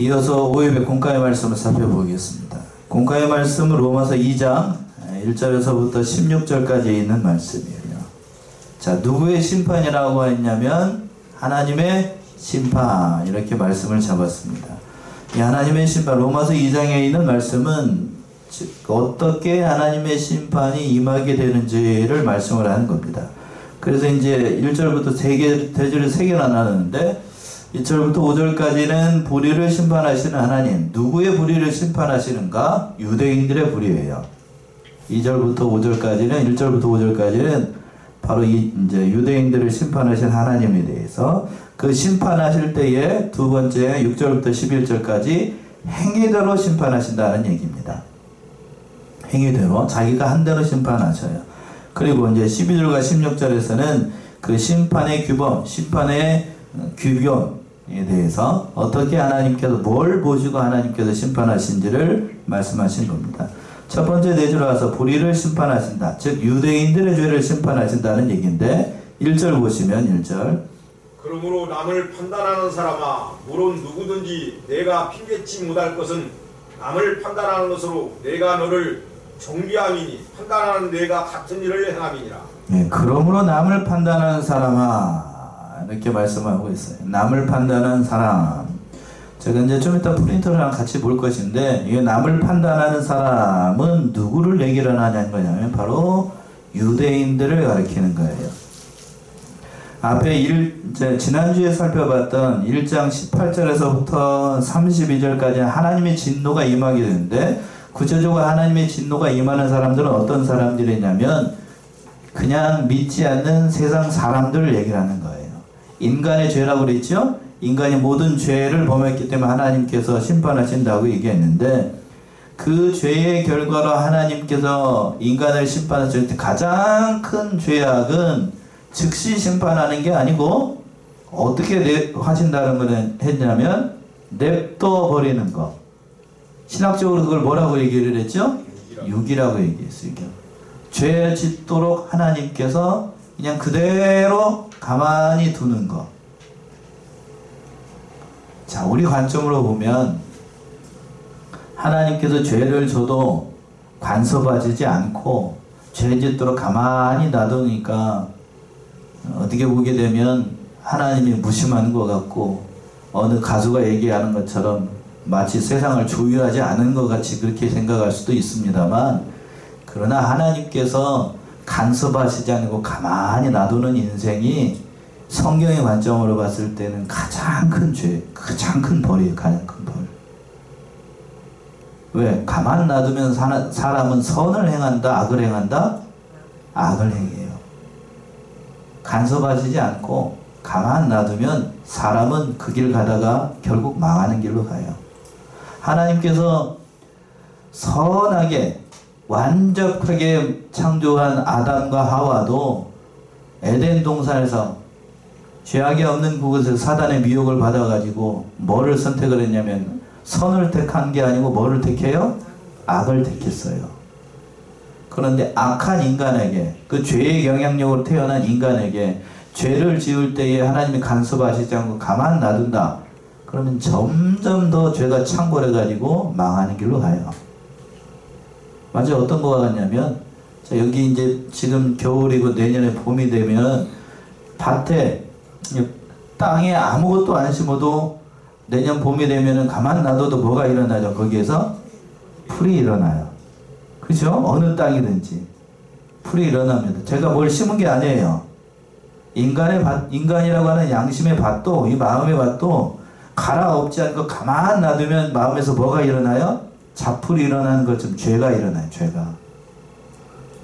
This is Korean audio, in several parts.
이어서 5회배 공과의 말씀을 살펴보겠습니다. 공과의 말씀은 로마서 2장 1절에서부터 16절까지 있는 말씀이에요. 자, 누구의 심판이라고 했냐면 하나님의 심판, 이렇게 말씀을 잡았습니다. 이 하나님의 심판, 로마서 2장에 있는 말씀은 어떻게 하나님의 심판이 임하게 되는지를 말씀을 하는 겁니다. 그래서 이제 1절부터 대절이 3개나 나누는데 1절부터 5절까지는 불의를 심판하시는 하나님, 누구의 불의를 심판하시는가? 유대인들의 불의예요. 2절부터 5절까지는 1절부터 5절까지는 바로 이제 유대인들을 심판하신 하나님에 대해서, 그 심판하실 때에 두 번째 6절부터 11절까지 행위대로 심판하신다는 얘기입니다. 행위대로 자기가 한 대로 심판하셔요. 그리고 이제 12절과 16절에서는 그 심판의 규범, 심판의 규범에 대해서 어떻게 하나님께서 뭘 보시고 하나님께서 심판하신지를 말씀하신 겁니다. 첫 번째 4절 와서 불의를 심판하신다. 즉 유대인들의 죄를 심판하신다는 얘기인데 1절 보시면 1절, 그러므로 남을 판단하는 사람아, 물론 누구든지 내가 핑계치 못할 것은 남을 판단하는 것으로 내가 너를 정죄함이니 판단하는 내가 같은 일을 행함이니라. 네, 그러므로 남을 판단하는 사람아, 이렇게 말씀하고 있어요. 남을 판단하는 사람. 제가 이제 좀 이따 프린터랑 같이 볼 것인데, 이 남을 판단하는 사람은 누구를 얘기를 하냐는 거냐면 바로 유대인들을 가리키는 거예요. 앞에 지난주에 살펴봤던 1장 18절에서부터 32절까지 하나님의 진노가 임하게 되는데, 구체적으로 하나님의 진노가 임하는 사람들은 어떤 사람들이냐면 그냥 믿지 않는 세상 사람들을 얘기를 하는 거예요. 인간의 죄라고 그랬죠? 인간이 모든 죄를 범했기 때문에 하나님께서 심판하신다고 얘기했는데, 그 죄의 결과로 하나님께서 인간을 심판하실 때 가장 큰 죄악은 즉시 심판하는 게 아니고 어떻게 하신다는 걸 했냐면 냅둬 버리는 거. 신학적으로 그걸 뭐라고 얘기를 했죠? 유기라고 얘기했어요. 죄 짓도록 하나님께서 그냥 그대로 가만히 두는 거. 자, 우리 관점으로 보면 하나님께서 죄를 줘도 간섭하지 않고 죄 짓도록 가만히 놔두니까 어떻게 보게 되면 하나님이 무심한 것 같고, 어느 가수가 얘기하는 것처럼 마치 세상을 조율하지 않은 것 같이 그렇게 생각할 수도 있습니다만, 그러나 하나님께서 간섭하시지 않고 가만히 놔두는 인생이 성경의 관점으로 봤을 때는 가장 큰 죄, 가장 큰 벌이에요. 가장 큰 벌. 왜? 가만 놔두면 사람은 선을 행한다, 악을 행한다? 악을 행해요. 간섭하시지 않고 가만 놔두면 사람은 그 길 가다가 결국 망하는 길로 가요. 하나님께서 선하게 완벽하게 창조한 아담과 하와도 에덴 동산에서 죄악이 없는 그곳에서 사단의 미혹을 받아가지고 뭐를 선택을 했냐면 선을 택한 게 아니고 뭐를 택해요? 악을 택했어요. 그런데 악한 인간에게, 그 죄의 영향력으로 태어난 인간에게 죄를 지을 때에 하나님이 간섭하시지 않고 가만 놔둔다. 그러면 점점 더 죄가 창궐해가지고 망하는 길로 가요. 마치 어떤 거가 같냐면, 자, 여기 이제 지금 겨울이고 내년에 봄이 되면 밭에, 땅에 아무것도 안 심어도 내년 봄이 되면은 가만 놔둬도 뭐가 일어나죠? 거기에서 풀이 일어나요. 그죠? 어느 땅이든지 풀이 일어납니다. 제가 뭘 심은 게 아니에요. 인간의 밭, 인간이라고 하는 양심의 밭도, 이 마음의 밭도 갈아엎지 않고 가만 놔두면 마음에서 뭐가 일어나요? 자풀이 일어나는 것처럼 죄가 일어나요. 죄가.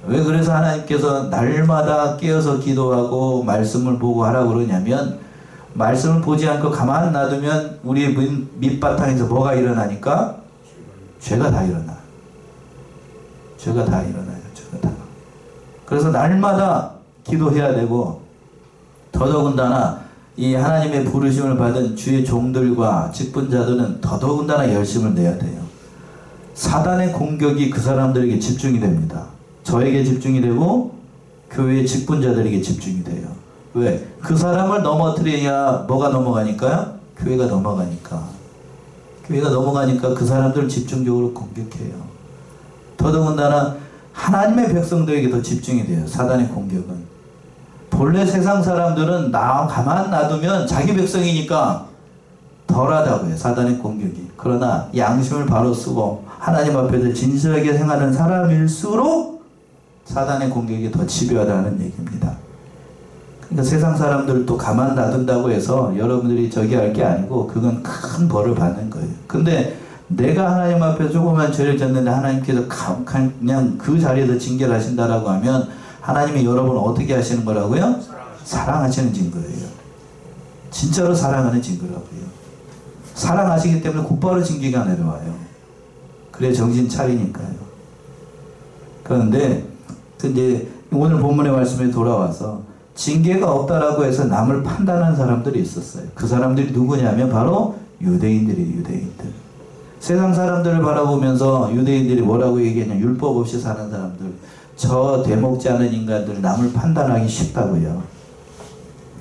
왜 그래서 하나님께서 날마다 깨어서 기도하고 말씀을 보고 하라고 그러냐면, 말씀을 보지 않고 가만 놔두면 우리 밑바탕에서 뭐가 일어나니까? 죄가 다 일어나. 죄가 다 일어나요. 죄가 다. 그래서 날마다 기도해야 되고, 더더군다나 이 하나님의 부르심을 받은 주의 종들과 직분자들은 더더군다나 열심을 내야 돼요. 사단의 공격이 그 사람들에게 집중이 됩니다. 저에게 집중이 되고 교회의 직분자들에게 집중이 돼요. 왜? 그 사람을 넘어뜨려야 뭐가 넘어가니까요? 교회가 넘어가니까. 교회가 넘어가니까 그 사람들을 집중적으로 공격해요. 더더군다나 하나님의 백성들에게 더 집중이 돼요. 사단의 공격은. 본래 세상 사람들은 가만 놔두면 자기 백성이니까 덜하다고요. 사단의 공격이. 그러나 양심을 바로 쓰고 하나님 앞에서 진실하게 행하는 사람일수록 사단의 공격이 더 집요하다는 얘기입니다. 그러니까 세상 사람들도 가만 놔둔다고 해서 여러분들이 저기 할 게 아니고 그건 큰 벌을 받는 거예요. 근데 내가 하나님 앞에 조그만 죄를 졌는데 하나님께서 그냥 그 자리에서 징계하신다라고 하면 하나님이 여러분을 어떻게 하시는 거라고요? 사랑하시는 증거예요. 진짜로 사랑하는 증거라고요. 사랑하시기 때문에 곧바로 징계가 내려와요. 그래 정신 차리니까요. 그런데 이제 오늘 본문의 말씀에 돌아와서 징계가 없다라고 해서 남을 판단하는 사람들이 있었어요. 그 사람들이 누구냐면 바로 유대인들이에요. 유대인들. 세상 사람들을 바라보면서 유대인들이 뭐라고 얘기했냐. 율법 없이 사는 사람들. 저 대먹지 않은 인간들 남을 판단하기 쉽다고요.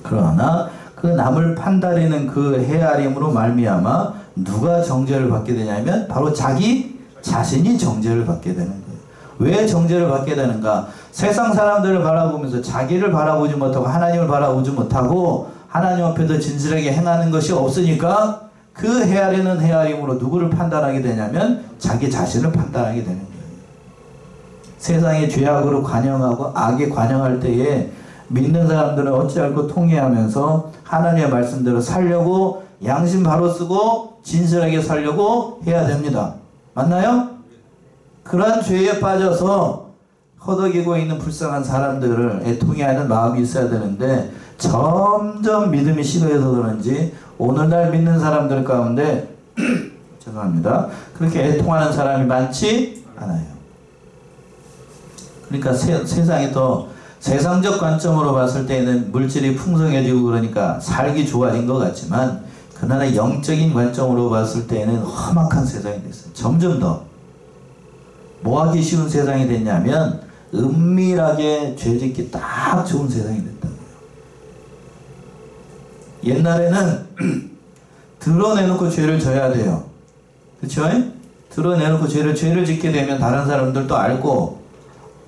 그러나 그 남을 판단하는 그 헤아림으로 말미암아 누가 정죄를 받게 되냐면 바로 자기 자신이 정죄를 받게 되는 거예요. 왜 정죄를 받게 되는가? 세상 사람들을 바라보면서 자기를 바라보지 못하고 하나님을 바라보지 못하고 하나님 앞에서 진실하게 행하는 것이 없으니까 그 헤아리는 헤아림으로 누구를 판단하게 되냐면 자기 자신을 판단하게 되는 거예요. 세상의 죄악으로 관영하고 악에 관영할 때에 믿는 사람들은 어찌할꼬 통회하면서 하나님의 말씀대로 살려고 양심 바로 쓰고 진실하게 살려고 해야 됩니다. 맞나요? 그러한 죄에 빠져서 허덕이고 있는 불쌍한 사람들을 애통해하는 마음이 있어야 되는데 점점 믿음이 식어서 그런지 오늘날 믿는 사람들 가운데 죄송합니다. 그렇게 애통하는 사람이 많지 않아요. 그러니까 세상이 더 세상적 관점으로 봤을 때는 물질이 풍성해지고 그러니까 살기 좋아진 것 같지만 그러나 영적인 관점으로 봤을 때는 험악한 세상이 됐어요. 점점 더 뭐하기 쉬운 세상이 됐냐면 은밀하게 죄짓기 딱 좋은 세상이 됐다고요. 옛날에는 드러내놓고 죄를 져야 돼요. 그쵸? 드러내놓고 죄를 짓게 되면 다른 사람들도 알고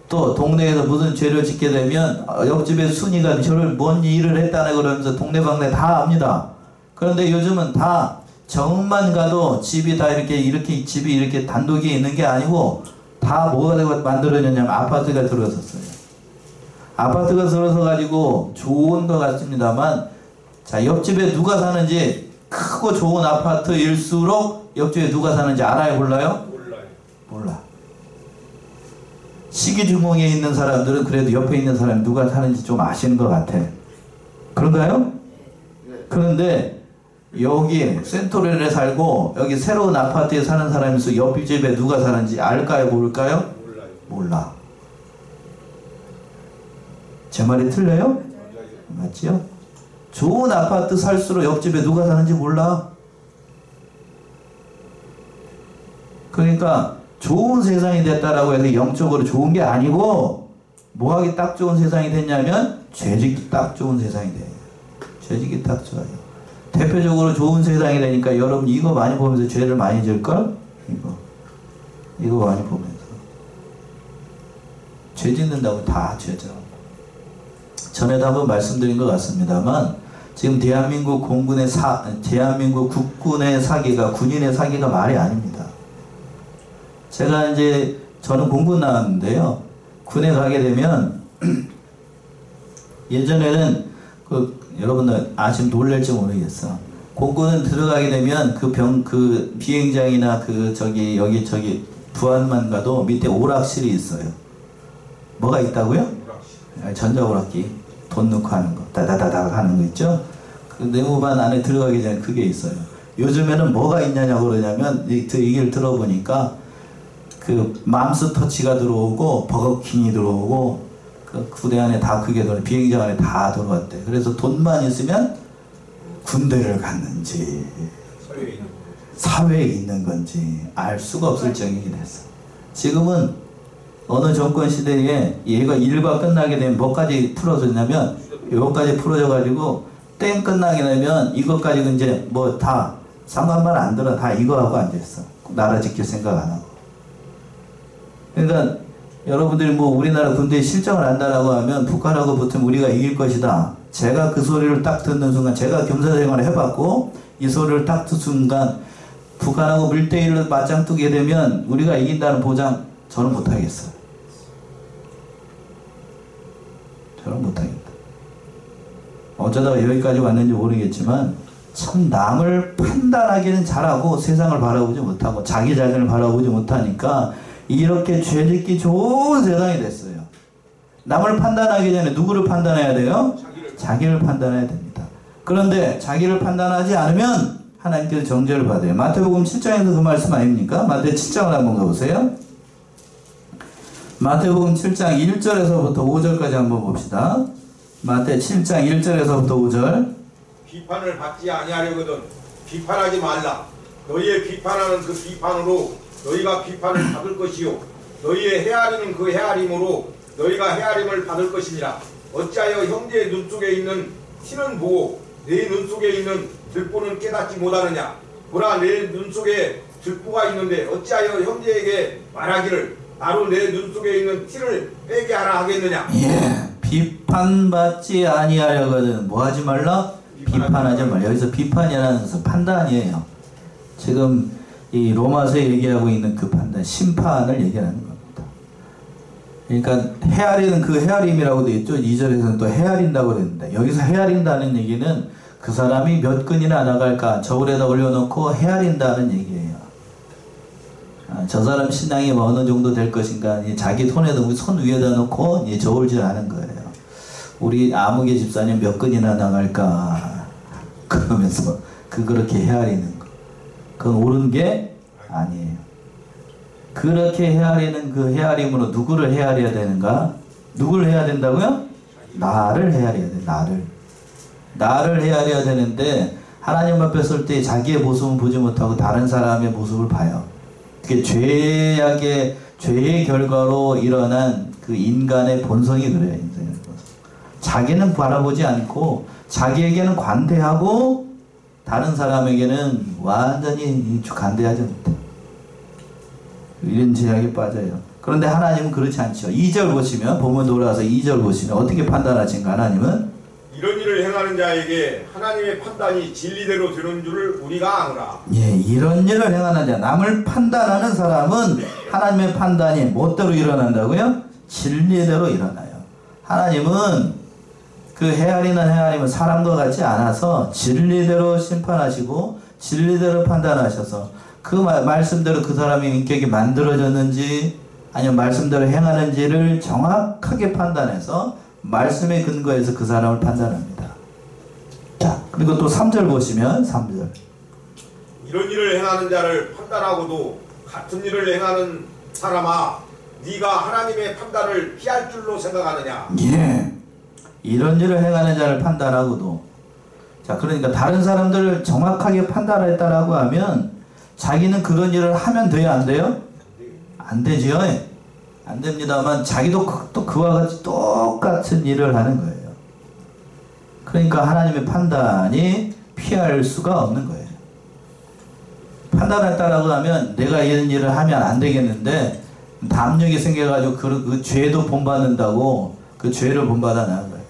또 동네에서 무슨 죄를 짓게 되면 옆집에 순이가 저를 뭔 일을 했다네 그러면서 동네방네 다 압니다. 그런데 요즘은 다 정만 가도 집이 다 이렇게 집이 이렇게 단독이 있는 게 아니고 다 뭐가 만들어졌냐면 아파트가 들어섰어요. 아파트가 들어서 가지고 좋은 것 같습니다만 자 옆집에 누가 사는지 크고 좋은 아파트일수록 옆집에 누가 사는지 알아요? 몰라요? 몰라. 시기주몽에 있는 사람들은 그래도 옆에 있는 사람이 누가 사는지 좀 아시는 것 같아. 그런가요? 그런데 여기 센토렐에 살고 여기 새로운 아파트에 사는 사람에서 옆집에 누가 사는지 알까요? 모를까요? 몰라. 제 말이 틀려요? 맞지요? 좋은 아파트 살수록 옆집에 누가 사는지 몰라. 그러니까 좋은 세상이 됐다라고 해서 영적으로 좋은 게 아니고 뭐하기 딱 좋은 세상이 됐냐면 죄짓기 딱 좋은 세상이 돼요. 죄짓기 딱 좋아요. 대표적으로 좋은 세상이 되니까 여러분 이거 많이 보면서 죄를 많이 질걸? 이거 많이 보면서 죄 짓는다고 다 죄죠. 전에도 한번 말씀드린 것 같습니다만 지금 대한민국 대한민국 국군의 사기가 군인의 사기가 말이 아닙니다. 제가 이제 저는 공군 나왔는데요. 군에 가게 되면 예전에는 여러분들 아시면 놀랄지 모르겠어. 공군은 들어가게 되면 그 비행장이나 여기 부안만 가도 밑에 오락실이 있어요. 뭐가 있다고요? 전자오락기. 돈 넣고 하는 거. 다다다다 하는 거 있죠? 그 내무반 안에 들어가기 전에 그게 있어요. 요즘에는 뭐가 있냐고 그러냐면 이 얘기를 들어보니까 그 맘스터치가 들어오고 버거킹이 들어오고 그 부대 안에 다 그게 들어 비행장 안에 다 들어왔대. 그래서 돈만 있으면 군대를 갔는지 사회에 있는 건지 알 수가 없을 정도가 됐어. 지금은 어느 정권 시대에 얘가 일과 끝나게 되면 뭐까지 풀어졌냐면 요거까지 풀어져 가지고 땡 끝나게 되면 이것까지 이제 뭐 다 상관만 안 들어. 다 이거 하고 앉아있어. 나라 지킬 생각 안 하고. 그러니까 여러분들이 뭐 우리나라 군대에 실정을 한다라고 하면 북한하고 붙으면 우리가 이길 것이다. 제가 그 소리를 딱 듣는 순간, 제가 경사생활을 해봤고 이 소리를 딱 듣는 순간 북한하고 1대1로 맞짱 뜨게 되면 우리가 이긴다는 보장 저는 못하겠어요. 저는 못하겠다. 어쩌다가 여기까지 왔는지 모르겠지만 참 남을 판단하기는 잘하고 세상을 바라보지 못하고 자기 자신을 바라보지 못하니까 이렇게 죄짓기 좋은 세상이 됐어요. 남을 판단하기 전에 누구를 판단해야 돼요? 자기를 판단해야 됩니다. 그런데 자기를 판단하지 않으면 하나님께서 정죄를 받아요. 마태복음 7장에서 그 말씀 아닙니까? 마태 7장을 한번 가보세요. 마태복음 7장 1절에서부터 5절까지 한번 봅시다. 마태 7장 1절에서부터 5절. 비판을 받지 아니하려거든 비판하지 말라. 너희의 비판하는 그 비판으로 너희가 비판을 받을 것이요 너희의 헤아리는 그 헤아림으로 너희가 헤아림을 받을 것이니라. 어찌하여 형제의 눈 속에 있는 티는 보고 내 눈 속에 있는 들보는 깨닫지 못하느냐. 보라, 내 눈 속에 들보가 있는데 어찌하여 형제에게 말하기를 나로 내 눈 속에 있는 티를 빼게 하라 하겠느냐. 예, 비판받지 아니하려거든 뭐 하지 말라? 비판하지 말라. 여기서 비판이라는 것은 판단이에요. 지금 이 로마서에 얘기하고 있는 그 판단, 심판을 얘기하는 겁니다. 그러니까 헤아리는 그 헤아림이라고 되어 있죠. 2절에서는 또 헤아린다고 그랬는데 여기서 헤아린다는 얘기는 그 사람이 몇 근이나 나갈까 저울에다 올려놓고 헤아린다는 얘기예요. 저 사람 신앙이 어느 정도 될 것인가 자기 손 위에다 놓고 저울질하는 거예요. 우리 아무개 집사님 몇 근이나 나갈까 그러면서 그렇게 헤아리는 거. 그건 옳은 게 아니에요. 그렇게 헤아리는 그 헤아림으로 누구를 헤아려야 되는가? 누구를 해야 된다고요? 나를 헤아려야 돼. 나를 헤아려야 되는데 하나님 앞에 설 때 자기의 모습은 보지 못하고 다른 사람의 모습을 봐요. 그게 죄의 결과로 일어난 그 인간의 본성이 그래요. 인생의 본성. 자기는 바라보지 않고 자기에게는 관대하고 다른 사람에게는 완전히 관대하지 못해. 이런 제약에 빠져요. 그런데 하나님은 그렇지 않죠. 2절 보시면, 본문 돌아와서 2절 보시면 어떻게 판단하신가? 하나님은 이런 일을 행하는 자에게 하나님의 판단이 진리대로 되는 줄을 우리가 아노라. 예, 이런 일을 행하는 자, 남을 판단하는 사람은 하나님의 판단이 뭐대로 일어난다고요? 진리대로 일어나요. 하나님은 그 헤아림은 사람과 같지 않아서 진리대로 심판하시고 진리대로 판단하셔서 그 말씀대로 그 사람의 인격이 만들어졌는지 아니면 말씀대로 행하는지를 정확하게 판단해서 말씀에 근거해서 그 사람을 판단합니다. 자, 그리고 또 3절 보시면 3절. 이런 일을 행하는 자를 판단하고도 같은 일을 행하는 사람아, 네가 하나님의 판단을 피할 줄로 생각하느냐. 예, 이런 일을 행하는 자를 판단하고도. 자, 그러니까 다른 사람들을 정확하게 판단했다라고 하면 자기는 그런 일을 하면 돼요, 안 돼요? 안 되지요. 안 됩니다만 자기도 또 그와 같이 똑같은 일을 하는 거예요. 그러니까 하나님의 판단이 피할 수가 없는 거예요. 판단했다라고 하면 내가 이런 일을 하면 안 되겠는데 담력이 생겨가지고 그 죄도 본받는다고 그 죄를 본받아 나간 거예요.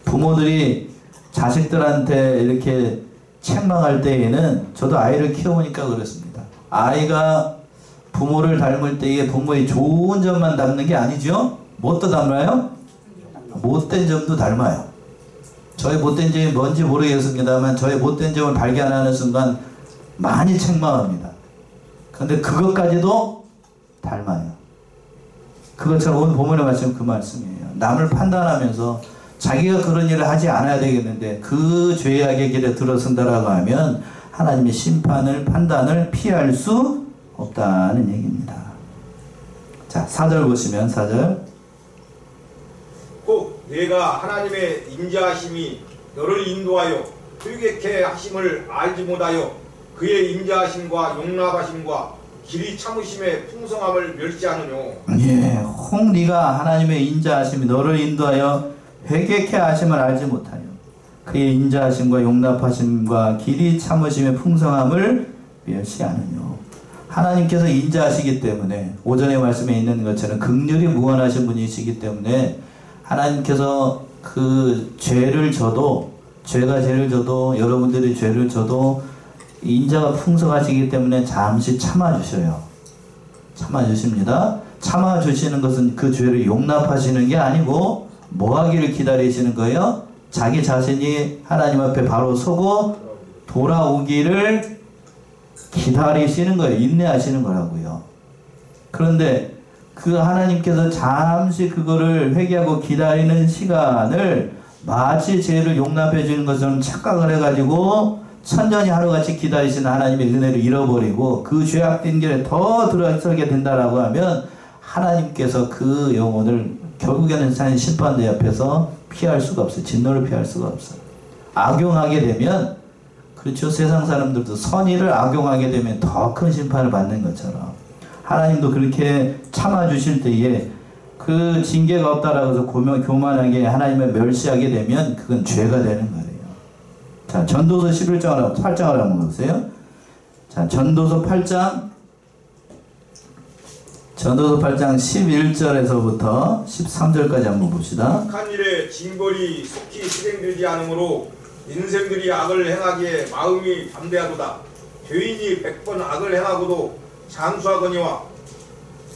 부모들이 자식들한테 이렇게 책망할 때에는 저도 아이를 키워보니까 그렇습니다. 아이가 부모를 닮을 때에 부모의 좋은 점만 닮는 게 아니죠? 뭣도 닮아요? 못된 점도 닮아요. 저의 못된 점이 뭔지 모르겠습니다만 저의 못된 점을 발견하는 순간 많이 책망합니다. 그런데 그것까지도 닮아요. 그것처럼 오늘 본문의 말씀은 그 말씀이에요. 남을 판단하면서 자기가 그런 일을 하지 않아야 되겠는데 그 죄악의 길에 들어선다라고 하면 하나님의 심판을 판단을 피할 수 없다는 얘기입니다. 자, 4절 보시면 4절. 꼭 내가 하나님의 인자하심이 너를 인도하여 회개케 하심을 알지 못하여 그의 인자하심과 용납하심과 길이 참으심의 풍성함을 멸시하느뇨. 예, 혹 네가 하나님의 인자하심이 너를 인도하여 회개케 하심을 알지 못하여. 그의 인자하심과 용납하심과 길이 참으심의 풍성함을 멸시하느뇨. 하나님께서 인자하시기 때문에 오전의 말씀에 있는 것처럼 긍휼이 무한하신 분이시기 때문에 하나님께서 그 죄를 져도, 죄가 죄를 져도, 여러분들이 죄를 져도 인자가 풍성하시기 때문에 잠시 참아주셔요. 참아주십니다. 참아주시는 것은 그 죄를 용납하시는 게 아니고 뭐 하기를 기다리시는 거예요? 자기 자신이 하나님 앞에 바로 서고 돌아오기를 기다리시는 거예요. 인내하시는 거라고요. 그런데 그 하나님께서 잠시 그거를 회개하고 기다리는 시간을 마치 죄를 용납해 주는 것처럼 착각을 해가지고 천년이 하루같이 기다리시는 하나님의 은혜를 잃어버리고 그 죄악된 길에 더 들어서게 된다라고 하면 하나님께서 그 영혼을 결국에는 산 심판대 앞에서 피할 수가 없어요. 진노를 피할 수가 없어요. 악용하게 되면, 그렇죠. 세상 사람들도 선의를 악용하게 되면 더 큰 심판을 받는 것처럼 하나님도 그렇게 참아주실 때에 그 징계가 없다라고 해서 교만하게 하나님을 멸시하게 되면 그건 죄가 되는 거예요. 자, 전도서 11장을 8장을 한번 보세요. 자, 전도서 8장 11절에서부터 13절까지 한번 봅시다. 악한 일에 징벌이 속히 실행되지 않으므로 인생들이 악을 행하기에 마음이 담대하도다. 죄인이 100번 악을 행하고도 장수하거니와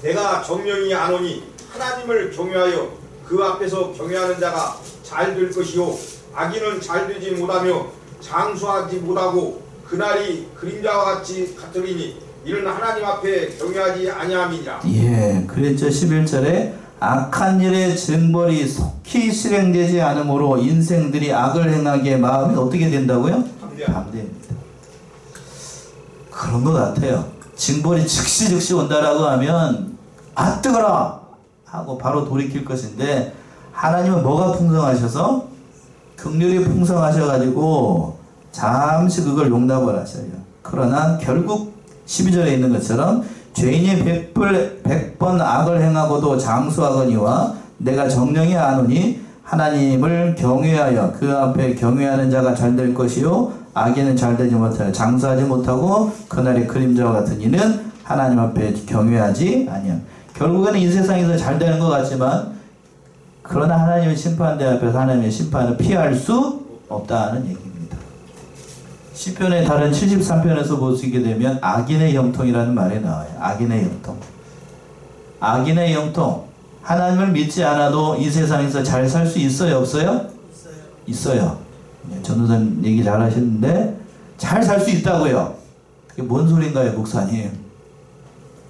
내가 정령이 아노니 하나님을 경외하여 그 앞에서 경외하는 자가 잘 될 것이요 악인은 잘 되지 못하며 장수하지 못하고 그날이 그림자와 같으리니 이는 하나님 앞에 경외하지 아니함이니라. 예, 그랬죠. 11절에 악한 일의 징벌이 속히 실행되지 않으므로 인생들이 악을 행하기에 마음이 어떻게 된다고요? 담대합니다. 그런 것 같아요. 징벌이 즉시 온다라고 하면 아 뜨거라 하고 바로 돌이킬 것인데 하나님은 뭐가 풍성하셔서? 긍휼이 풍성하셔가지고 잠시 그걸 용납을 하셔요. 그러나 결국 12절에 있는 것처럼 죄인이 100번 악을 행하고도 장수하거니와 내가 정령이 아노니 하나님을 경외하여 그 앞에 경외하는 자가 잘 될 것이요 악인은 잘 되지 못하여 장수하지 못하고 그날의 그림자와 같은 이는 하나님 앞에 경외하지 아니함. 결국에는 이 세상에서 잘 되는 것 같지만 그러나 하나님의 심판대 앞에서 하나님의 심판을 피할 수 없다는 얘기입니다. 시편의 다른 73편에서 보시게 되면 악인의 형통이라는 말이 나와요. 악인의 형통. 악인의 형통. 하나님을 믿지 않아도 이 세상에서 잘 살 수 있어요? 없어요? 있어요. 전도사님 얘기 잘 하시는데 잘 살 수 있다고요. 그게 뭔 소린가요, 목사님?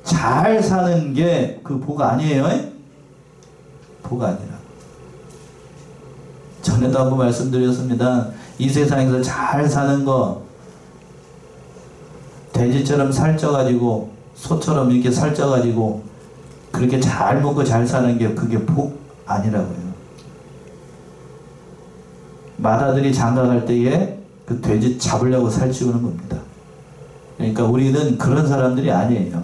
잘 사는 게 그 복 아니에요? 복 아니라. 전에도 한번 말씀드렸습니다. 이 세상에서 잘 사는 거 돼지처럼 살쪄가지고 소처럼 이렇게 살쪄가지고 그렇게 잘 먹고 잘 사는 게 그게 복 아니라고요. 마다들이 장가갈 때에 그 돼지 잡으려고 살찌우는 겁니다. 그러니까 우리는 그런 사람들이 아니에요.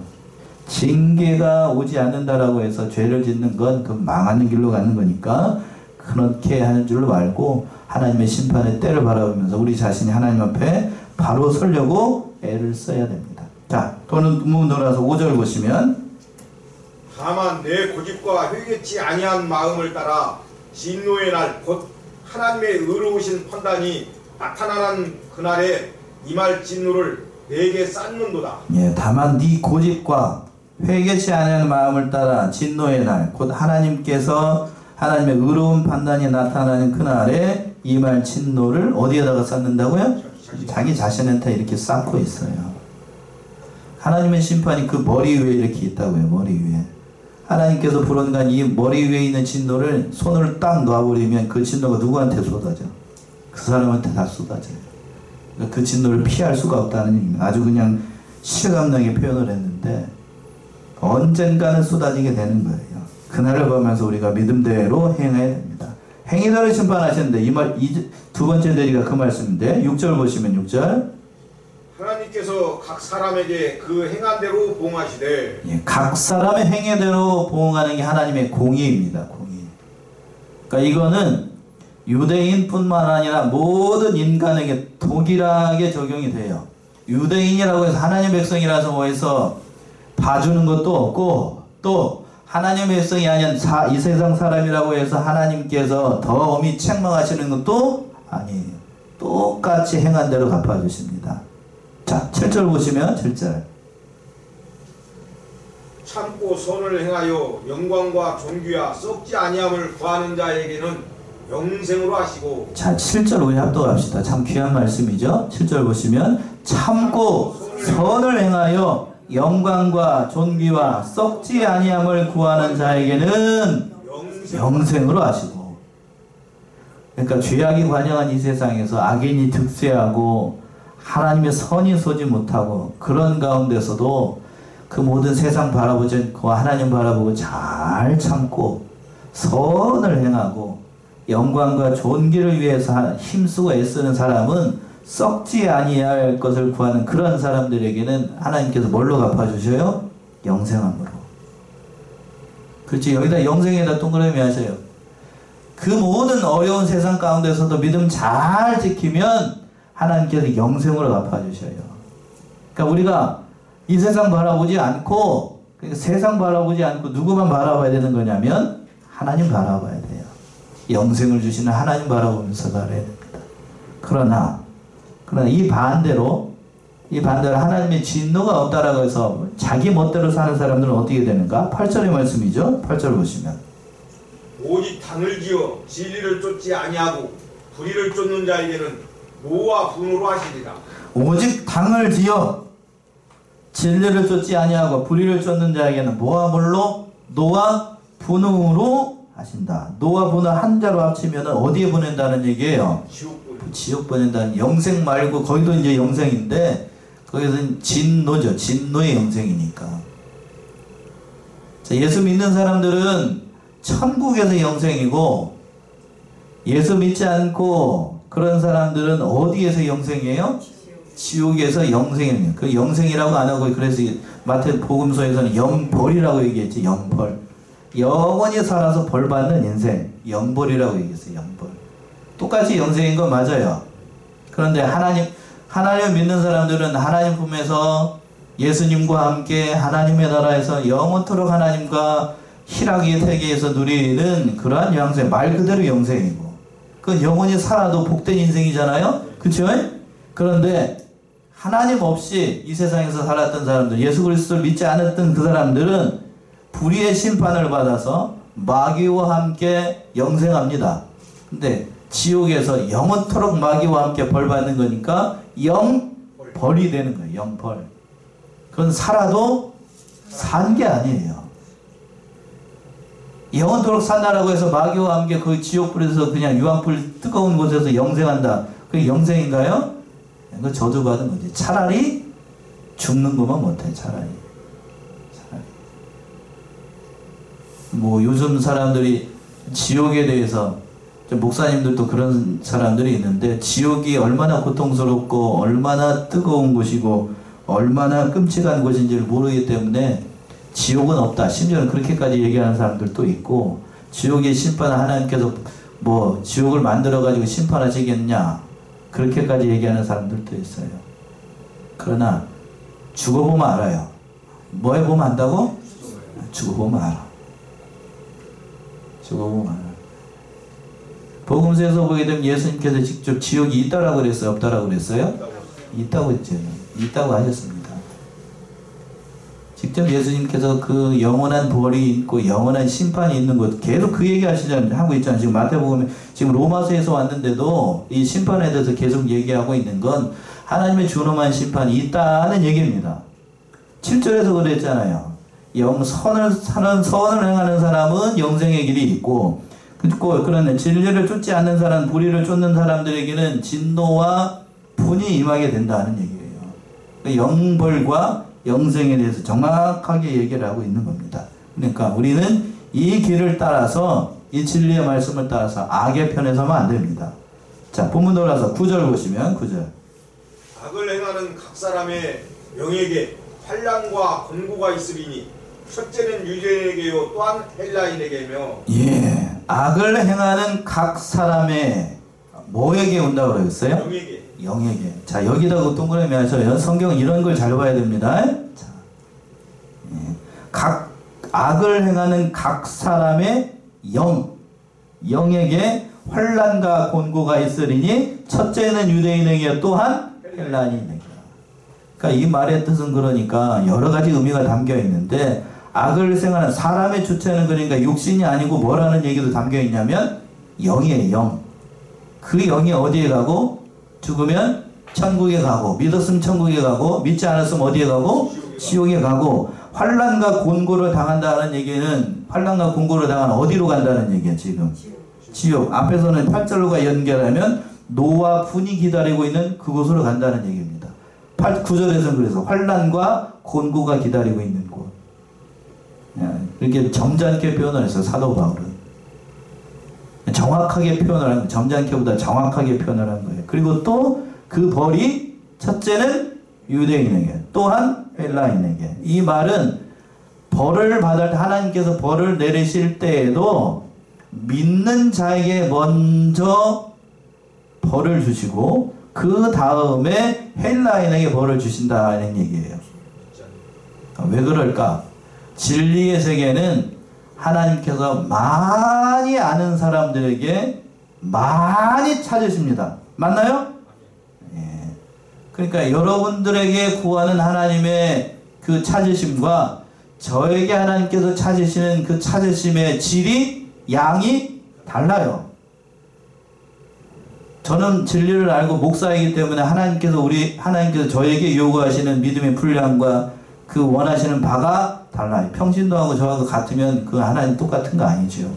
징계가 오지 않는다라고 해서 죄를 짓는 건 그 망하는 길로 가는 거니까 그렇게 하는 줄로 알고 하나님의 심판의 때를 바라보면서 우리 자신이 하나님 앞에 바로 서려고 애를 써야 됩니다. 자, 또는 돌아서 5절 보시면 다만 내 고집과 회개치 아니한 마음을 따라 진노의 날 곧 하나님의 의로우신 판단이 나타나는 그날에 임할 진노를 내게 쌓는도다. 예, 다만 네 고집과 회개치 아니한 마음을 따라 진노의 날 곧 하나님께서 하나님의 의로운 판단이 나타나는 그날에 임할 진노를 어디에다가 쌓는다고요? 자기 자신한테 이렇게 쌓고 있어요. 하나님의 심판이 그 머리 위에 이렇게 있다고요. 머리 위에. 하나님께서 불언간 이 머리 위에 있는 진노를 손을 딱 놔버리면 그 진노가 누구한테 쏟아져? 그 사람한테 다 쏟아져요. 그러니까 그 진노를 피할 수가 없다는 얘기입니다. 아주 그냥 실감나게 표현을 했는데 언젠가는 쏟아지게 되는 거예요. 그날을 보면서 우리가 믿음대로 행해야 됩니다. 행위대로 심판하셨는데 이 말 두 번째 대리가 그 말씀인데 6절 보시면 6절 하나님께서 각 사람에게 그 행한 대로 보응하시되 예, 각 사람의 행위대로 보응하는 게 하나님의 공의입니다. 공의. 그러니까 이거는 유대인뿐만 아니라 모든 인간에게 동일하게 적용이 돼요. 유대인이라고 해서 하나님의 백성이라서 뭐 해서 봐주는 것도 없고, 또 하나님의 백성이 아닌 이 세상 사람이라고 해서 하나님께서 더 엄히 책망하시는 것도 아니에요. 똑같이 행한 대로 갚아주십니다. 자, 7절 보시면 7절. 참고 선을 행하여 영광과 존귀와 썩지 아니함을 구하는 자에게는 영생으로 하시고. 자, 7절 우리 합독합시다. 참 귀한 말씀이죠. 7절 보시면 참고 선을 행하여 영광과 존귀와 썩지 아니함을 구하는 자에게는 영생으로 하시고. 그러니까 죄악이 관영한 이 세상에서 악인이 득세하고 하나님의 선이 서지 못하고 그런 가운데서도 그 모든 세상 바라보지 않고 하나님 바라보고 잘 참고 선을 행하고 영광과 존귀를 위해서 힘쓰고 애쓰는 사람은 썩지 아니할 것을 구하는 그런 사람들에게는 하나님께서 뭘로 갚아주셔요? 영생함으로. 그렇지. 여기다 영생에다 동그라미 하세요. 그 모든 어려운 세상 가운데서도 믿음 잘 지키면 하나님께서 영생으로 갚아주셔요. 그러니까 우리가 이 세상 바라보지 않고, 그러니까 세상 바라보지 않고 누구만 바라봐야 되는 거냐면 하나님 바라봐야 돼요. 영생을 주시는 하나님 바라보면서 살아야 됩니다. 그러나 이 반대로 하나님의 진노가 없다라고 해서 자기 멋대로 사는 사람들은 어떻게 되는가? 8절의 말씀이죠. 8절 보시면 오직 당을 지어 진리를 쫓지 아니하고 불의를 쫓는 자에게는 노와 분으로 하시리라. 오직 당을 지어 진리를 쫓지 아니하고 불의를 쫓는 자에게는 뭐와 물로? 노와 분으로 하신다. 노와 분을 한자로 합치면 어디에 보낸다는 얘기예요? 지옥 보낸다는. 영생 말고 거기도 이제 영생인데 거기서는 진노죠. 진노의 영생이니까. 자, 예수 믿는 사람들은 천국에서 영생이고, 예수 믿지 않고 그런 사람들은 어디에서 영생이에요? 지옥에서 영생이에요. 그 영생이라고 안 하고, 그래서 마태 복음서에서는 영벌이라고 얘기했지. 영벌. 영원히 살아서 벌 받는 인생. 영벌이라고 얘기했어요. 영벌. 똑같이 영생인 건 맞아요. 그런데 하나님을 믿는 사람들은 하나님 품에서 예수님과 함께 하나님의 나라에서 영원토록 하나님과 희락의 세계에서 누리는 그러한 영생, 말 그대로 영생이고, 그건 영원히 살아도 복된 인생이잖아요. 그렇죠? 그런데 하나님 없이 이 세상에서 살았던 사람들, 예수 그리스도를 믿지 않았던 그 사람들은 불의의 심판을 받아서 마귀와 함께 영생합니다. 근데 지옥에서 영원토록 마귀와 함께 벌 받는 거니까 영벌이 되는 거예요. 영벌. 그건 살아도 산 게 아니에요. 영원토록 산다라고 해서 마귀와 함께 그 지옥불에서 그냥 유황불 뜨거운 곳에서 영생한다. 그게 영생인가요? 그거 저주받은 거지. 차라리 죽는 것만 못해. 차라리. 뭐 요즘 사람들이 지옥에 대해서, 목사님들도 그런 사람들이 있는데, 지옥이 얼마나 고통스럽고 얼마나 뜨거운 곳이고 얼마나 끔찍한 곳인지를 모르기 때문에 지옥은 없다. 심지어는 그렇게까지 얘기하는 사람들도 있고, 지옥의 심판을 하나님께서 뭐 지옥을 만들어가지고 심판하시겠냐, 그렇게까지 얘기하는 사람들도 있어요. 그러나 죽어보면 알아요. 뭐 해보면 안다고? 죽어보면 알아. 죽어보면 알아. 복음서에서 보게 되면 예수님께서 직접 지옥이 있다라고 그랬어요? 없다라고 그랬어요? 있다고 했죠. 있다고 하셨습니다. 직접 예수님께서 그 영원한 벌이 있고 영원한 심판이 있는 것 계속 그 얘기 하고 있잖아요. 지금 마태복음에, 지금 로마서에서 왔는데도 이 심판에 대해서 계속 얘기하고 있는 건 하나님의 준엄한 심판이 있다는 얘기입니다. 7절에서 그랬잖아요. 선을 행하는 사람은 영생의 길이 있고, 그러네, 진리를 쫓지 않는 사람, 불의를 쫓는 사람들에게는 진노와 분이 임하게 된다는 얘기예요. 영벌과 영생에 대해서 정확하게 얘기를 하고 있는 겁니다. 그러니까 우리는 이 길을 따라서, 이 진리의 말씀을 따라서 악의 편에 서면 안 됩니다. 자, 본문 돌아서 9절 보시면 9절. 악을 행하는 각 사람의 영에게 환난과 권고가 있으리니 첫째는 유대인에게요 또한 헬라인에게며. 예. 악을 행하는 각 사람의 뭐에게 온다고 그랬어요? 영에게. 영에게. 자, 여기다가 동그라미 하셔요. 성경 이런 걸 잘 봐야 됩니다. 자, 각 악을 행하는 각 사람의 영에게 환난과 곤고가 있으리니 첫째는 유대인에게 또한 헬라인에게. 그러니까 이 말의 뜻은 그러니까 여러 가지 의미가 담겨 있는데 악을 행하는 사람의 주체는 그러니까 육신이 아니고 뭐라는 얘기도 담겨 있냐면 영이에요. 영. 그 영이 어디에 가고 죽으면 천국에 가고 믿었으면 천국에 가고 믿지 않았으면 어디에 가고 지옥에 가고 환난과 곤고를 당한다는 얘기는 환난과 곤고를 당하는 어디로 간다는 얘기야 지금? 지옥. 앞에서는 8절로가 연결하면 노와 분이 기다리고 있는 그곳으로 간다는 얘기입니다. 9절에서는 그래서 환난과 곤고가 기다리고 있는 곳. 이렇게 점잖게 표현을 했어요. 사도 바울은. 정확하게 표현을 한 거예요. 점잖게보다 정확하게 표현을 한 거예요. 그리고 또 그 벌이 첫째는 유대인에게 또한 헬라인에게. 이 말은 벌을 받을 때 하나님께서 벌을 내리실 때에도 믿는 자에게 먼저 벌을 주시고 그 다음에 헬라인에게 벌을 주신다는 얘기예요. 왜 그럴까? 진리의 세계는 하나님께서 많이 아는 사람들에게 많이 찾으십니다. 맞나요? 예. 그러니까 여러분들에게 구하는 하나님의 그 찾으심과 저에게 하나님께서 찾으시는 그 찾으심의 질이 양이 달라요. 저는 진리를 알고 목사이기 때문에 하나님께서 저에게 요구하시는 믿음의 분량과 그 원하시는 바가 달라요. 평신도하고 저하고 같으면 그 하나님 똑같은 거 아니죠.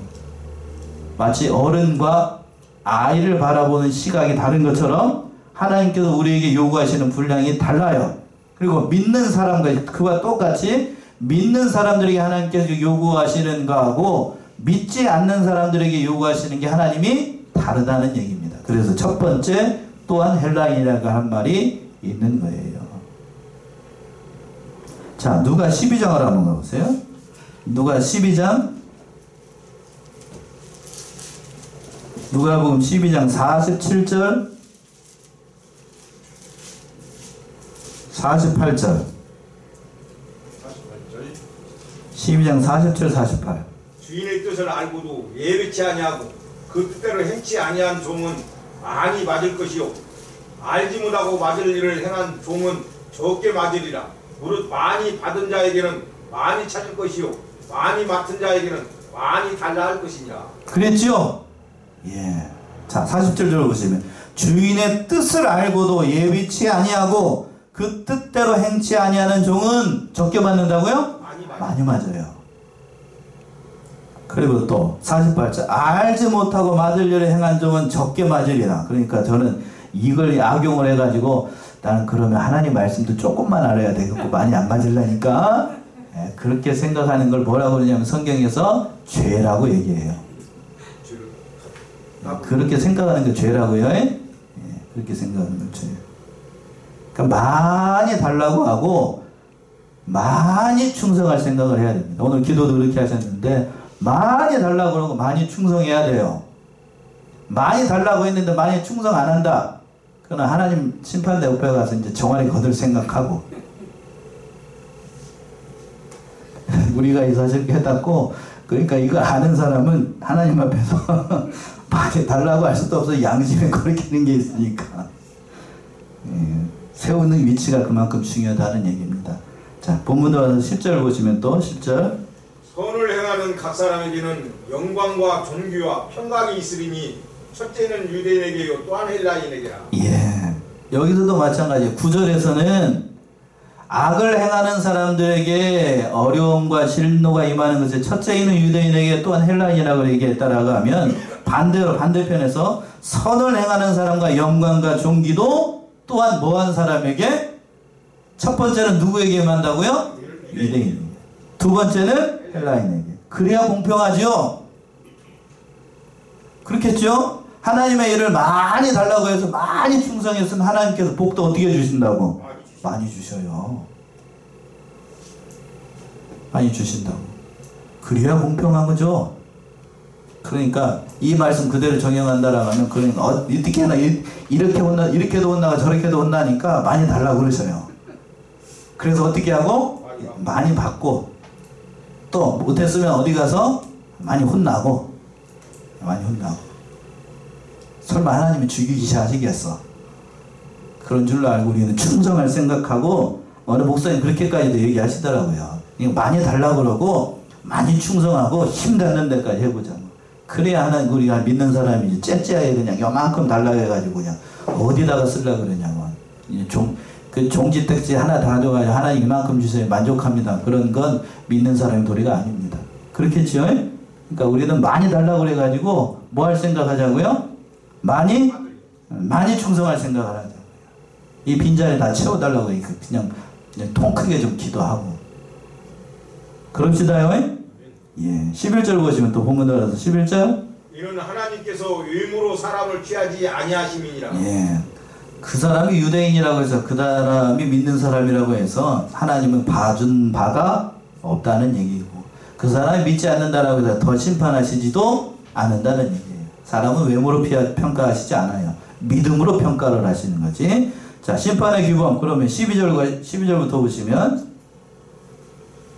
마치 어른과 아이를 바라보는 시각이 다른 것처럼 하나님께서 우리에게 요구하시는 분량이 달라요. 그리고 믿는 사람과 그와 똑같이 믿는 사람들에게 하나님께서 요구하시는 거하고 믿지 않는 사람들에게 요구하시는 게 하나님이 다르다는 얘기입니다. 그래서 첫 번째 또한 헬라인이라고 한 말이 있는 거예요. 자, 누가 12장을 한번 가보세요. 누가 12장 누가복음 12장 47절 48절 12장 47, 48 주인의 뜻을 알고도 예비치 아니하고 그 뜻대로 행치 아니한 종은 많이 맞을 것이요 알지 못하고 맞을 일을 행한 종은 적게 맞으리라. 무릇 많이 받은 자에게는 많이 찾을 것이요 많이 맡은 자에게는 많이 달라 할 것이니라. 그랬죠? 예. 자, 40절 보시면 주인의 뜻을 알고도 예비치 아니하고 그 뜻대로 행치 아니하는 종은 적게 맞는다고요? 많이 맞아요. 그리고 또 48절 알지 못하고 맞을 일을 행한 종은 적게 맞으리라. 그러니까 저는 이걸 악용을 해가지고 나는 그러면 하나님 말씀도 조금만 알아야 되겠고 많이 안 맞으려니까 그렇게 생각하는 걸 뭐라고 그러냐면 성경에서 죄라고 얘기해요. 그렇게 생각하는 게 죄라고요. 그렇게 생각하는 건 죄예요. 그러니까 많이 달라고 하고 많이 충성할 생각을 해야 됩니다. 오늘 기도도 그렇게 하셨는데 많이 달라고 그러고 많이 충성해야 돼요. 많이 달라고 했는데 많이 충성 안 한다. 그러나 하나님 심판대 옆에 가서 이제 종아리 거들 생각하고 우리가 이 사실 깨닫고 그러니까 이거 아는 사람은 하나님 앞에서 많이 달라고 할 수도 없어. 양심에 거리키는 게 있으니까. 세우는 위치가 그만큼 중요하다는 얘기입니다. 자, 본문으로 와서 10절 보시면 또 10절 선을 행하는 각 사람에게는 영광과 존귀와 평강이 있으리니 첫째는 유대인에게요 또한 헬라인에게라. 예. 여기서도 마찬가지예요. 9절에서는 악을 행하는 사람들에게 어려움과 진노가 임하는 것에 첫째는 유대인에게 또한 헬라인이라고 얘기했다라고 하면 반대로 반대편에서 선을 행하는 사람과 영광과 존귀도 또한 뭐한 사람에게 첫 번째는 누구에게 임한다고요? 유대인에게. 두 번째는 헬라인에게. 그래야 공평하죠? 그렇겠죠? 하나님의 일을 많이 달라고 해서 많이 충성했으면 하나님께서 복도 어떻게 주신다고? 많이 주셔요. 많이 주신다고. 그래야 공평한 거죠. 그러니까 이 말씀 그대로 적용한다라고 하면 그러니까 어떻게 하나 이렇게 혼나 이렇게도 혼나가 저렇게도 혼나니까 많이 달라고 그러셔요. 그래서 어떻게 하고 많이 받고 또 못했으면 어디 가서 많이 혼나고 설마 하나님이 죽이기 하시겠어? 그런 줄로 알고 우리는 충성할 생각하고 어느 목사님 그렇게까지도 얘기하시더라고요. 많이 달라고 그러고 많이 충성하고 힘닿는 데까지 해보자. 그래야 하나님 우리가 믿는 사람이지 째째하게 그냥 요만큼 달라고 해가지고 그냥 어디다가 쓰려고 그러냐고. 그 종지택지 하나 다 가져가지고 하나님 이만큼 주세요 만족합니다. 그런 건 믿는 사람의 도리가 아닙니다. 그렇겠죠? 그러니까 우리는 많이 달라고 그래가지고 뭐 할 생각 하자고요? 많이 충성할 생각을 하자고요. 이 빈자리 다 채워달라고 그냥 통 크게 좀 기도하고 그럽시다요. 예, 11절 보시면 또 본문 따라서 11절 이는 하나님께서 외모로 사람을 취하지 아니하심이니라. 예, 그 사람이 유대인이라고 해서 그 사람이 믿는 사람이라고 해서 하나님은 봐준 바가 없다는 얘기고 그 사람이 믿지 않는다라고 해서 더 심판하시지도 않는다는 얘기예요. 사람은 외모로 평가하시지 않아요. 믿음으로 평가를 하시는 거지. 자, 심판의 규범 그러면 12절부터 보시면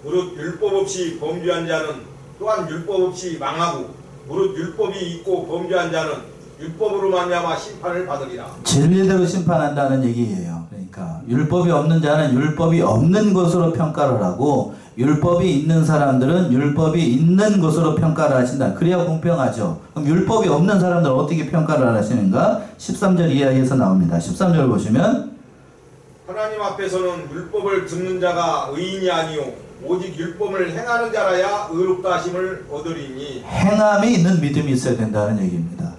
무릇 율법 없이 범죄한 자는 또한 율법 없이 망하고 무릇 율법이 있고 범죄한 자는 율법으로 말미암아 심판을 받으리라. 진리대로 심판한다는 얘기예요. 그러니까 율법이 없는 자는 율법이 없는 것으로 평가를 하고 율법이 있는 사람들은 율법이 있는 것으로 평가를 하신다. 그래야 공평하죠. 그럼 율법이 없는 사람들은 어떻게 평가를 하시는가? 13절 이하에서 나옵니다. 13절 보시면 하나님 앞에서는 율법을 듣는 자가 의인이 아니요 오직 율법을 행하는 자라야 의롭다 하심을 얻으리니. 행함이 있는 믿음이 있어야 된다는 얘기입니다.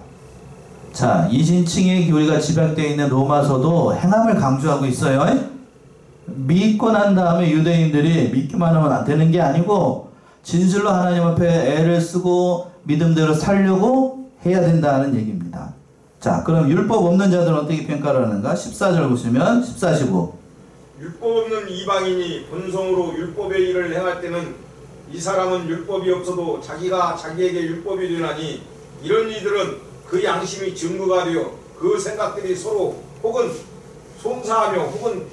자, 이신칭에 우리가 집약되어 있는 로마서도 행함을 강조하고 있어요. 믿고 난 다음에 유대인들이 믿기만 하면 안 되는 게 아니고 진실로 하나님 앞에 애를 쓰고 믿음대로 살려고 해야 된다는 얘기입니다. 자, 그럼 율법 없는 자들은 어떻게 평가를 하는가? 14절 보시면 14, 15 율법 없는 이방인이 본성으로 율법의 일을 행할 때는 이 사람은 율법이 없어도 자기가 자기에게 율법이 되나니 이런 이들은 그 양심이 증거가 되어 그 생각들이 서로 혹은 송사하며 혹은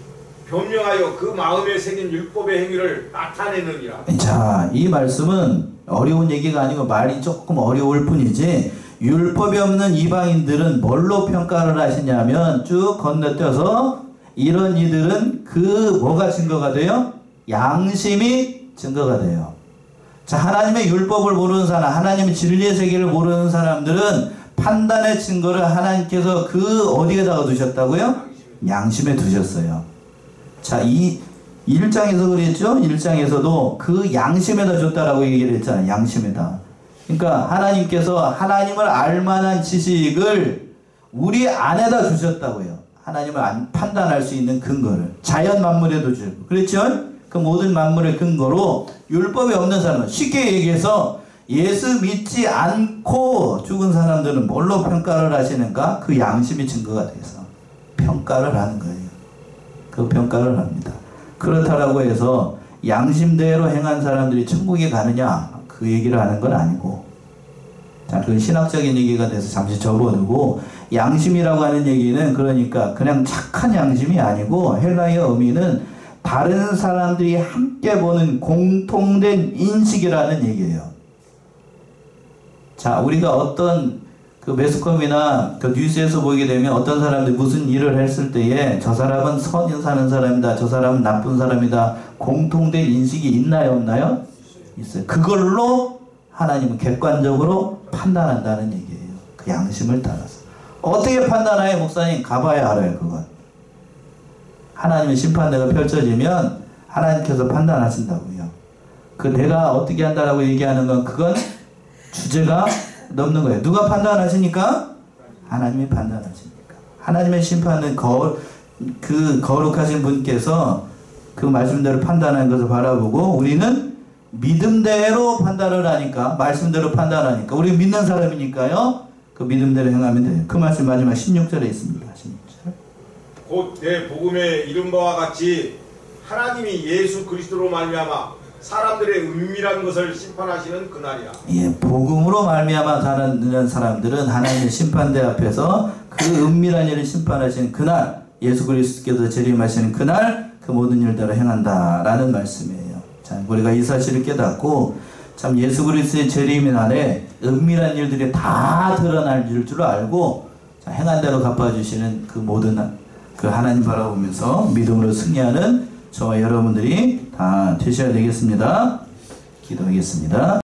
변명하여 그 마음에 새긴 율법의 행위를 나타내느니라. 자, 이 말씀은 어려운 얘기가 아니고 말이 조금 어려울 뿐이지 율법이 없는 이방인들은 뭘로 평가를 하시냐면 쭉 건너뛰어서 이런 이들은 그 뭐가 증거가 돼요? 양심이 증거가 돼요. 자, 하나님의 율법을 모르는 사람, 하나님의 진리의 세계를 모르는 사람들은 판단의 증거를 하나님께서 그 어디에다가 두셨다고요? 양심에 두셨어요. 자, 이 1장에서 그랬죠? 1장에서도 그 양심에다 줬다라고 얘기를 했잖아요. 양심에다. 그러니까 하나님께서 하나님을 알만한 지식을 우리 안에다 주셨다고요. 하나님을 판단할 수 있는 근거를 자연 만물에도 주고 그렇죠? 그 모든 만물의 근거로 율법이 없는 사람은 쉽게 얘기해서 예수 믿지 않고 죽은 사람들은 뭘로 평가를 하시는가? 그 양심이 증거가 돼서 평가를 하는 거예요. 그 평가를 합니다. 그렇다라고 해서 양심대로 행한 사람들이 천국에 가느냐? 그 얘기를 하는 건 아니고 자, 그건 신학적인 얘기가 돼서 잠시 접어두고 양심이라고 하는 얘기는 그러니까 그냥 착한 양심이 아니고 헬라어 의미는 다른 사람들이 함께 보는 공통된 인식이라는 얘기예요. 자, 우리가 어떤 그 매스컴이나 그 뉴스에서 보게 되면 어떤 사람들이 무슨 일을 했을 때에 저 사람은 선인 사는 사람이다, 저 사람은 나쁜 사람이다, 공통된 인식이 있나요, 없나요? 있어요. 그걸로 하나님은 객관적으로 판단한다는 얘기예요. 그 양심을 따라서. 어떻게 판단해요, 목사님? 가봐야 알아요, 그건. 하나님의 심판대가 펼쳐지면 하나님께서 판단하신다고요. 그 내가 어떻게 한다라고 얘기하는 건 그건 주제가 넘는 거예요. 누가 판단하시니까? 하나님이 판단하시니까. 하나님의 심판은 그 거룩하신 분께서 그 말씀대로 판단하는 것을 바라보고 우리는 믿음대로 판단을 하니까 말씀대로 판단하니까 우리 믿는 사람이니까요. 그 믿음대로 행하면 돼요. 그 말씀 마지막 16절에 있습니다. 16절. 곧 내 복음에 이른 바와 같이 하나님이 예수 그리스도로 말미암아 사람들의 은밀한 것을 심판하시는 그날이라. 예, 복음으로 말미암아 사는 사람들은 하나님의 심판대 앞에서 그 은밀한 일을 심판하시는 그날, 예수 그리스도께서 재림하시는 그날 그 모든 일대로 행한다라는 말씀이에요. 자, 우리가 이 사실을 깨닫고 참 예수 그리스도의 재림의 날에 은밀한 일들이 다 드러날 줄 알고 자, 행한 대로 갚아주시는 그 모든 그 하나님 바라보면서 믿음으로 승리하는 저와 여러분들이 다 되셔야 되겠습니다. 기도하겠습니다.